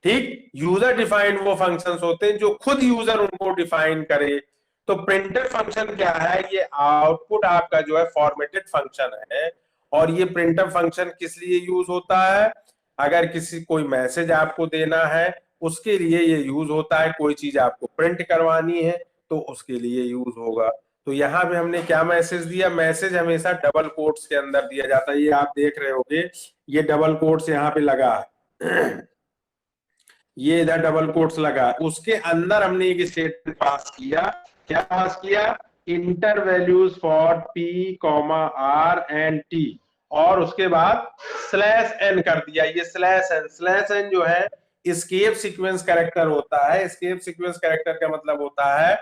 ठीक। यूजर डिफाइंड वो फंक्शंस होते हैं जो खुद यूजर उनको डिफाइन करे। तो प्रिंटर फंक्शन क्या है, ये आउटपुट आपका जो है फॉर्मेटेड फंक्शन है। और ये प्रिंटर फंक्शन किस लिए यूज होता है? अगर किसी कोई मैसेज आपको देना है, उसके लिए ये यूज होता है। कोई चीज आपको प्रिंट करवानी है, तो उसके लिए यूज होगा। तो यहाँ पे हमने क्या मैसेज दिया? मैसेज हमेशा डबल कोट्स के अंदर दिया जाता है। ये आप देख रहे होगे, ये डबल कोट्स यहाँ पे लगा है, ये इधर डबल कोट्स लगा, उसके अंदर हमने एक स्टेटमेंट पास किया। क्या पास किया? Inter values for P, R and T, और उसके बाद /n कर दिया। ये /n जो है एस्केप सीक्वेंस कैरेक्टर होता है। एस्केप सीक्वेंस कैरेक्टर का मतलब होता है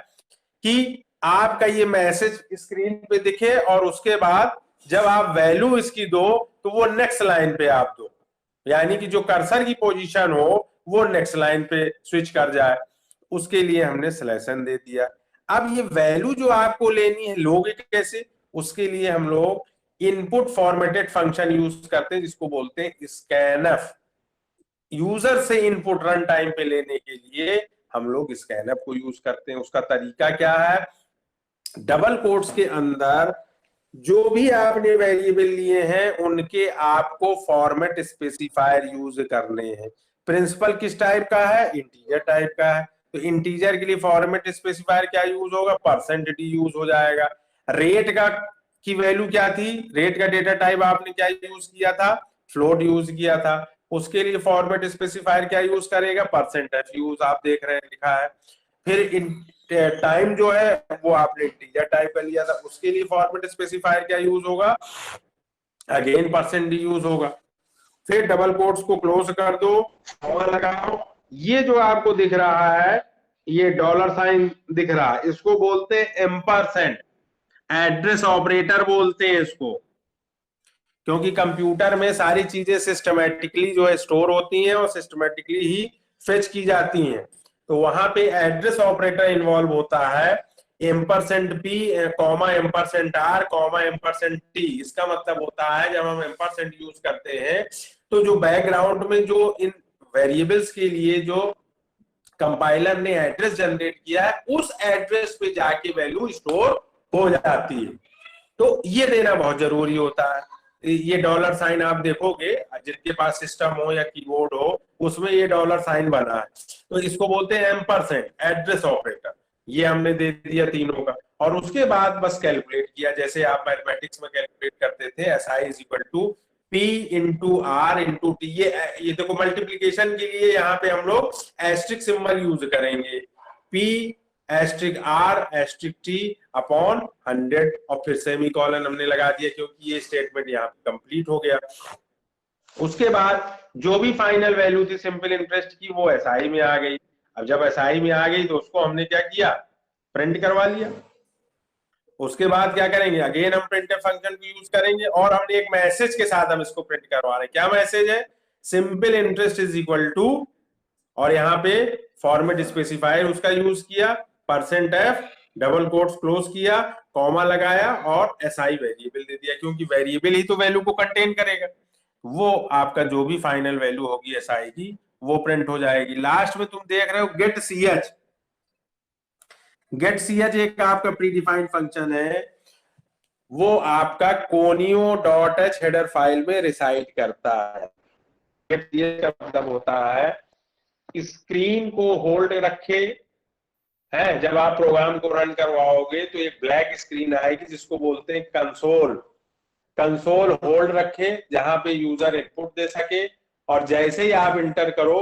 कि आपका ये मैसेज स्क्रीन पे दिखे, और उसके बाद जब आप वैल्यू इसकी दो, तो वो नेक्स्ट लाइन पे आप दो, यानी कि जो कर्सर की पोजीशन हो वो नेक्स्ट लाइन पे स्विच कर जाए। उसके लिए हमने /n दे दिया। अब ये वैल्यू जो आपको लेनी है, लोगे कैसे? उसके लिए हम लोग इनपुट फॉर्मेटेड फंक्शन यूज करते हैं, जिसको बोलते हैं स्कैनफ। यूजर से इनपुट रन टाइम पे लेने के लिए हम लोग स्कैनफ को यूज करते हैं। उसका तरीका क्या है? डबल कोट्स के अंदर जो भी आपने वेरिएबल लिए हैं उनके आपको फॉर्मेट स्पेसिफायर यूज करने हैं। प्रिंसिपल किस टाइप का है? इंटीजर टाइप का है। तो इंटीजर के लिए फॉर्मेट स्पेसिफायर क्या यूज होगा? %d यूज हो जाएगा। रेट का की वैल्यू क्या थी? रेट का डेटा टाइप आपने क्या यूज किया था? फ्लोट यूज किया था। उसके लिए फॉर्मेट स्पेसिफायर क्या यूज करेगा? %f यूज आप देख रहे हैं लिखा है। फिर टाइम जो है वो आपने इंटीजर टाइप कर लिया था, उसके लिए फॉर्मेट स्पेसिफायर क्या यूज होगा? अगेन %d यूज होगा। फिर डबल कोट्स को क्लोज कर दो, कॉमा लगाओ। ये जो आपको दिख रहा है, ये $साइन दिख रहा है, इसको बोलते हैं एम्परसेंड। एड्रेस ऑपरेटर बोलते हैं इसको, क्योंकि कंप्यूटर में सारी चीजें सिस्टमेटिकली जो है स्टोर होती हैं और सिस्टमेटिकली ही फेच की जाती हैं। तो वहां पे एड्रेस ऑपरेटर इन्वॉल्व होता है। %p, $r, $t। इसका मतलब होता है जब हम एम्परसेंड यूज करते हैं तो जो बैकग्राउंड में जो इन वेरिएबल्स के लिए जो कंपाइलर ने एड्रेस जनरेट किया है उस एड्रेस पे जाके वैल्यू स्टोर हो जाती है। तो ये देना बहुत जरूरी होता है। ये $साइन आप देखोगे, जिनके पास सिस्टम हो या कीबोर्ड हो उसमें ये $साइन बना है, तो इसको बोलते हैं एम्परसेंड, एड्रेस ऑपरेटर। ये हमने दे दिया तीनों का, और उसके बाद बस कैलकुलेट किया जैसे आप मैथमेटिक्स में कैलकुलेट करते थे। SI is equal to P into R into T. ये देखो मल्टीप्लीकेशन के लिए यहाँ पे हम लोग एस्ट्रिक सिंबल यूज करेंगे, P *r*t अपॉन 100, और फिर सेमी कॉलन हमने लगा दिया क्योंकि ये स्टेटमेंट यहाँ पे कंप्लीट हो गया। उसके बाद जो भी फाइनल वैल्यू थी सिंपल इंटरेस्ट की वो SI में आ गई। अब जब SI में आ गई तो उसको हमने क्या किया? प्रिंट करवा लिया। उसके बाद क्या करेंगे? अगेन हम printf फंक्शन को यूज करेंगे और हमने एक मैसेज के साथ हम इसको प्रिंट करवा रहे हैं। क्या मैसेज है? Simple interest is equal to, और यहाँ पे फॉर्मेट स्पेसिफायर उसका यूज किया, %f, डबल कोट्स क्लोज किया, कॉमा लगाया और SI वेरिएबल दे दिया, क्योंकि वेरिएबल ही तो वैल्यू को कंटेन करेगा। वो आपका जो भी फाइनल वैल्यू होगी SI की वो प्रिंट हो जाएगी। लास्ट में तुम देख रहे हो गेट ch। गेट ch एक आपका प्री डिफाइंड फंक्शन है, वो आपका conio.h हेडर फाइल में रिसाइड करता है। गेट ch का मतलब होता है स्क्रीन को होल्ड रखे है। जब आप प्रोग्राम को रन करवाओगे तो एक ब्लैक स्क्रीन आएगी जिसको बोलते हैं कंसोल। कंसोल होल्ड रखे जहां पे यूजर इनपुट दे सके, और जैसे ही आप इंटर करो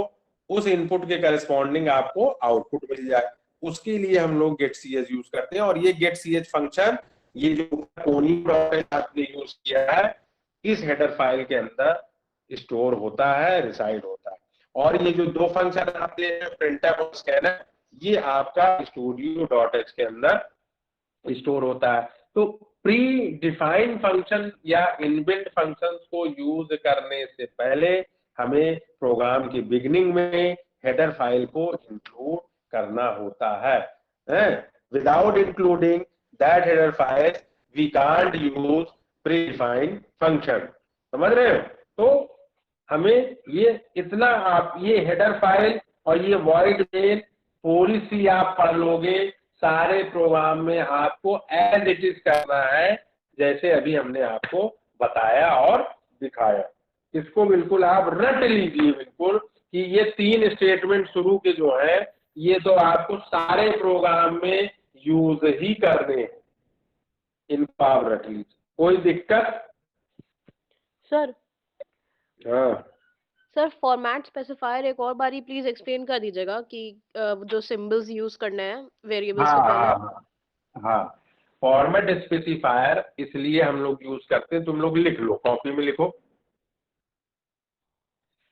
उस इनपुट के करस्पॉन्डिंग आपको आउटपुट मिल जाए। उसके लिए हम लोग गेट ch यूज करते हैं, और ये गेट ch फंक्शन ये जो conio.h आपने यूज किया है इस हेडर फाइल के अंदर स्टोर होता है, रिसाइड होता है। और ये जो दो फंक्शन आपने printf और scanf, ये आपका studio.h के अंदर स्टोर होता है। तो प्री डिफाइंड फंक्शन या इनबिल्ट फंक्शंस को यूज करने से पहले हमें प्रोग्राम की बिगिनिंग में हेडर फाइल को इंक्लूड करना होता है। Without including that header file we can't use predefined function. समझ रहे हो? तो हमें ये इतना, आप ये हेडर फाइल और ये वॉइड मेन पूरी सी आप पढ़ लोगे, सारे प्रोग्राम में आपको एज इट इज करना है जैसे अभी हमने आपको बताया और दिखाया। इसको बिल्कुल आप रट लीजिए बिल्कुल कि ये 3 स्टेटमेंट शुरू के जो है ये तो आपको सारे प्रोग्राम में यूज ही करने हैं। इनको आप रट लीजिए। कोई दिक्कत? सर हाँ सर फॉर्मेट स्पेसिफायर एक और बारी प्लीज एक्सप्लेन कर दीजिएगा कि जो सिंबल्स यूज करने हैं वेरिएबल्स से पहले। हाँ, फॉर्मेट स्पेसिफायर इसलिए हम लोग यूज करते हैं, तुम लोग लिख लो, कॉपी में लिखो।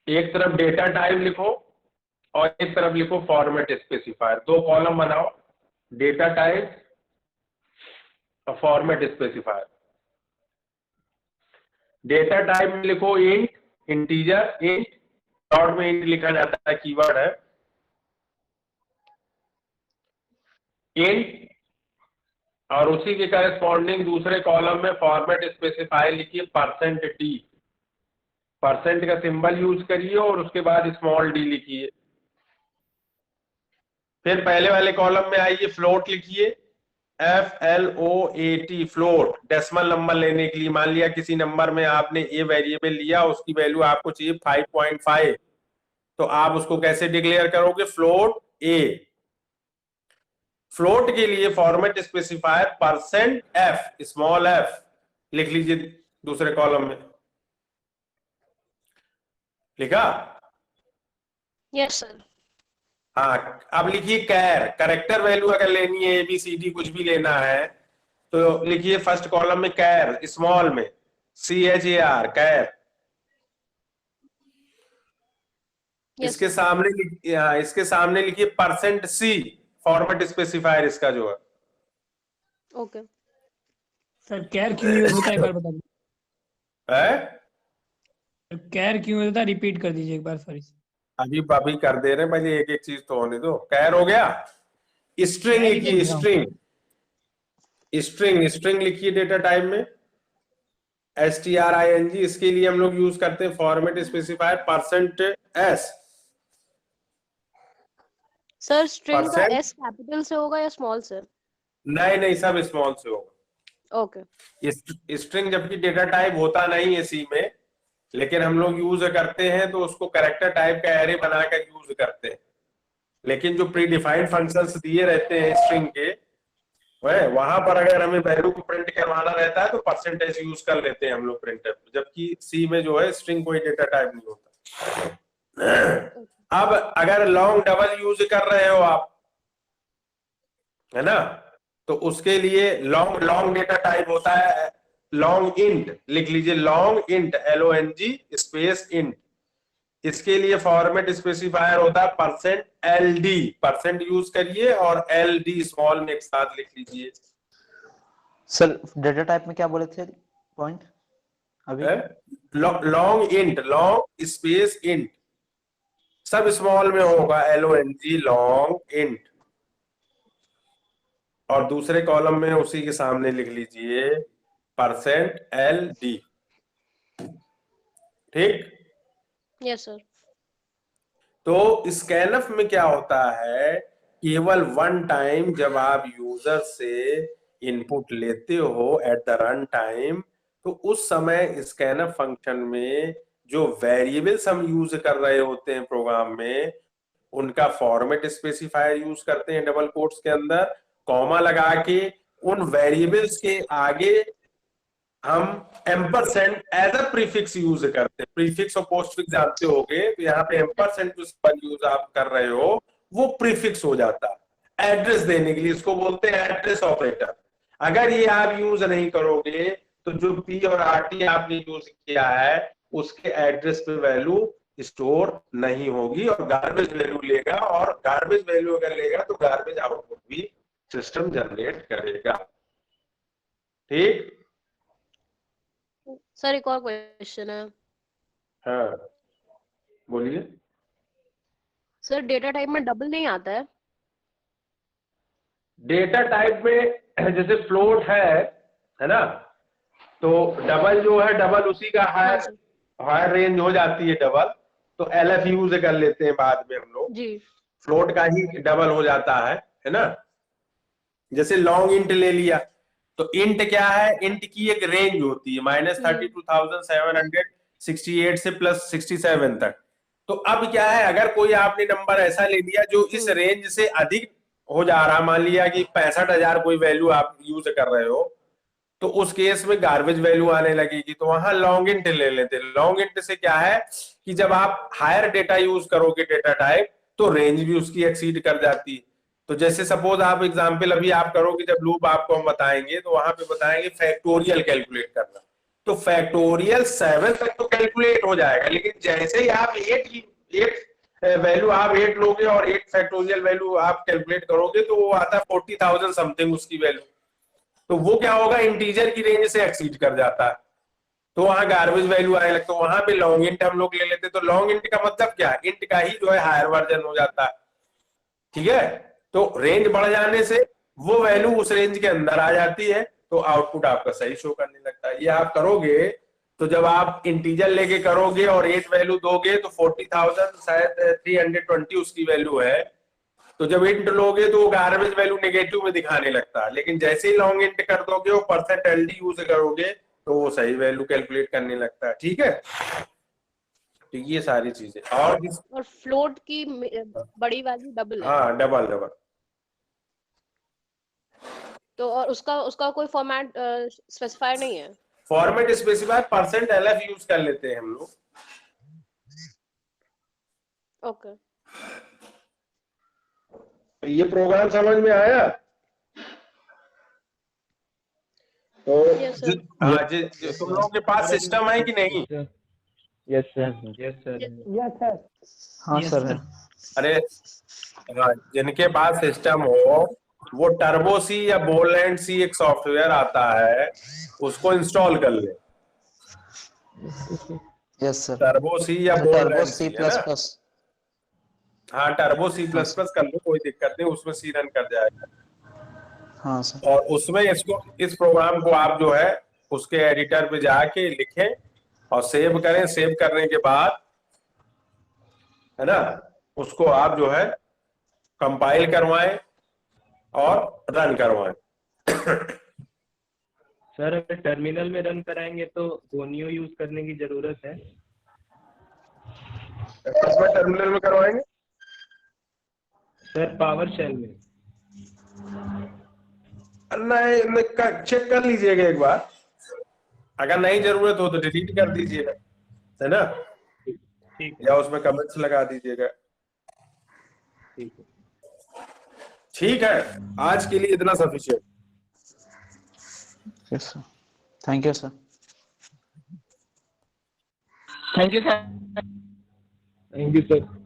एक तरफ डेटा टाइप लिखो और एक तरफ लिखो फॉर्मेट स्पेसिफायर। 2 कॉलम बनाओ, डेटा टाइप और फॉर्मेट स्पेसिफायर। डेटा टाइप में लिखो इंट, इंटीजर, इंट, डॉट में इंट लिखा जाता है, कीवर्ड है इंट, और उसी के करस्पॉन्डिंग दूसरे कॉलम में फॉर्मेट स्पेसिफायर लिखिए %d। परसेंट का सिंबल यूज करिए और उसके बाद स्मॉल d लिखिए। फिर पहले वाले कॉलम में आइए, फ्लोट लिखिए FLOAT फ्लोट, डेसिमल नंबर लेने के लिए मान लिया किसी नंबर में आपने ए वेरिएबल लिया, उसकी वैल्यू आपको चाहिए 5.5, तो आप उसको कैसे डिक्लेयर करोगे? फ्लोट ए। फ्लोट के लिए format specifier %f, small f लिख लीजिए दूसरे कॉलम में। लिखा? Yes sir. हाँ, अब लिखिए कैर, करेक्टर वैल्यू अगर लेनी है, ABCD कुछ भी लेना है तो लिखिए फर्स्ट कॉलम में कैर, स्मॉल में CHAR, कैर। यस इसके सर। सामने इसके सामने लिखिए %C, फॉर्मेट स्पेसिफायर इसका जो है। ओके सर कैर क्यों यूज होता है एक बार बता दीजिए। है? कैर क्यों होता है रिपीट कर दीजिए एक बार, सॉरी। अभी कर दे रहे हैं, पहले एक एक चीज तो होने दो। कैर हो गया। स्ट्रिंग कैर ही तो लिखिए, लिख रहा हूँ। स्ट्रिंग लिखिए डेटा टाइप में STRING। इसके लिए हम लोग यूज करते हैं format specifier %S। Sir string का परसेंट, S कैपिटल से होगा या स्मॉल से? नहीं सब स्मॉल से होगा। ओके स्ट्रिंग जबकि डेटा टाइप होता नहीं है सी में, लेकिन हम लोग यूज करते हैं तो उसको कैरेक्टर टाइप का एरे बनाकर यूज करते हैं। लेकिन जो प्री डिफाइंड फंक्शंस दिए रहते हैं स्ट्रिंग के, वहां पर अगर हमें वैल्यू को प्रिंट करवाना रहता है तो % यूज कर लेते हैं हम लोग प्रिंटर, जबकि सी में जो है स्ट्रिंग कोई डेटा टाइप नहीं होता। अब अगर लॉन्ग डबल यूज कर रहे हो आप, है ना, तो उसके लिए लॉन्ग डेटा टाइप होता है लॉन्ग इंट। लिख लीजिए long int, LONG space int. इसके लिए फॉर्मेट स्पेसिफायर होता है %LD, परसेंट यूज करिए और LD स्मॉल में एक साथ लिख लीजिए। सर डेटा टाइप में क्या बोले थे पॉइंट अभी? Long int, long space int, सब स्मॉल में होगा, LONG लॉन्ग इंट। और दूसरे कॉलम में उसी के सामने लिख लीजिए %LD। ठीक? Yes sir. तो स्कैनफ में क्या होता है, केवल वन टाइम जब आप यूजर से इनपुट लेते हो एट द रन टाइम, तो उस समय स्कैनफ फंक्शन में जो वेरिएबल्स हम यूज कर रहे होते हैं प्रोग्राम में, उनका फॉर्मेट स्पेसिफायर यूज करते हैं डबल कोट्स के अंदर, कॉमा लगा के उन वेरिएबल्स के आगे हम ampersand as a prefix use करते हैं। प्रीफिक्स और पोस्टफिक्स जानते होगे, तो यहाँ पे एम्परसेंड जो यूज आप कर रहे हो वो प्रीफिक्स हो जाता है एड्रेस देने के लिए, इसको बोलते हैं एड्रेस ऑपरेटर। अगर ये आप यूज नहीं करोगे तो जो P और RT आपने यूज किया है उसके एड्रेस पे वैल्यू स्टोर नहीं होगी और गार्बेज वैल्यू लेगा, और गार्बेज वैल्यू अगर लेगा तो गार्बेज आउटपुट भी सिस्टम जनरेट करेगा। ठीक? सर एक और क्वेश्चन है। हाँ बोलिए। सर डेटा टाइप में डबल नहीं आता है? डेटा टाइप में जैसे फ्लोट है ना, तो डबल जो है, डबल उसी का हायर रेंज हो जाती है डबल, तो LF यूज कर लेते हैं बाद में हम लोग जी। फ्लोट का ही डबल हो जाता है ना। जैसे लॉन्ग इंट ले लिया, तो इंट क्या है, इंट की एक रेंज होती है -32,768 से +67 तक। तो अब क्या है, अगर कोई आपने नंबर ऐसा ले लिया जो इस रेंज से अधिक हो जा रहा, मान लिया कि 65,000 कोई वैल्यू आप यूज कर रहे हो, तो उस केस में गार्बेज वैल्यू आने लगेगी, तो वहां लॉन्ग इंट ले लेते हैं। लॉन्ग इंट से क्या है कि जब आप हायर डेटा यूज करोगे डेटा टाइप, तो रेंज भी उसकी एक्सीड कर जाती है। तो जैसे सपोज आप एग्जांपल अभी आप करोगे, जब लूप आपको हम बताएंगे तो वहां पे बताएंगे फैक्टोरियल कैलकुलेट करना, तो फैक्टोरियल 7 तक तो कैलकुलेट हो जाएगा, लेकिन जैसे ही आप 8 वैल्यू आप 8 लोगे और 8 फैक्टोरियल वैल्यू आप कैलकुलेट करोगे, तो वो आता है 40,000 समथिंग उसकी वैल्यू। तो वो क्या होगा, इंटीजर की रेंज से एक्सीड कर जाता है, तो वहां गार्बेज वैल्यू आने लगता है। वहां पे लॉन्ग इंट हम लोग ले लेते, तो लॉन्ग इंट का मतलब क्या है, इंट का ही जो है हायर वर्जन हो जाता है। ठीक है, तो रेंज बढ़ जाने से वो वैल्यू उस रेंज के अंदर आ जाती है, तो आउटपुट आपका सही शो करने लगता है। ये आप करोगे तो जब आप इंटीजर लेके करोगे और 8 वैल्यू दोगे तो 40,000 शायद 320 उसकी वैल्यू है, तो जब इंट लोगे तो वो गार्बेज वैल्यू नेगेटिव में दिखाने लगता है, लेकिन जैसे ही लॉन्ग इंट कर दोगे वो परसेंट एलडी यूज करोगे तो वो सही वैल्यू कैलकुलेट करने लगता है। ठीक है, तो ये सारी चीजें। और फ्लोट की बड़ी वैल्यू डबल है। हाँ, डबल। तो और उसका कोई फॉर्मेट स्पेसिफाई नहीं है? Format specify percent LF use कर लेते हैं हम लोग। ओके, ये प्रोग्राम समझ में आया? तो यस सर। तुम लोगों के पास सिस्टम है कि नहीं? Yes sir, yes sir. Yes sir. हाँ सर है। अरे जिनके पास सिस्टम हो वो टर्बो सी या बोलैंड सी एक सॉफ्टवेयर आता है, उसको इंस्टॉल कर ले। Yes sir. टर्बो सी या टर्बो बोलैंड सी सी, है प्लस ना? प्लस। हाँ, टर्बो C++ कर लो, कोई दिक्कत नहीं, उसमें सी रन कर जाएगा। हाँ सर। और उसमें इस प्रोग्राम को आप जो है उसके एडिटर पे जाके लिखें और सेव करें। सेव करने के बाद, है ना, उसको आप जो है कंपाइल करवाएं और रन करवाएं। सर अगर टर्मिनल में रन कराएंगे तो गोनियो यूज करने की जरूरत है? इसमें टर्मिनल में करवाएंगे? सर पावर शेल में। नहीं, चेक कर लीजिएगा एक बार, अगर नहीं जरूरत हो तो डिलीट कर दीजिएगा, है ना, ठीक है, या उसमें कमेंट्स लगा दीजिएगा। ठीक है। ठीक है, आज के लिए इतना sufficient. Yes sir, thank you sir. Thank you sir. Thank you sir.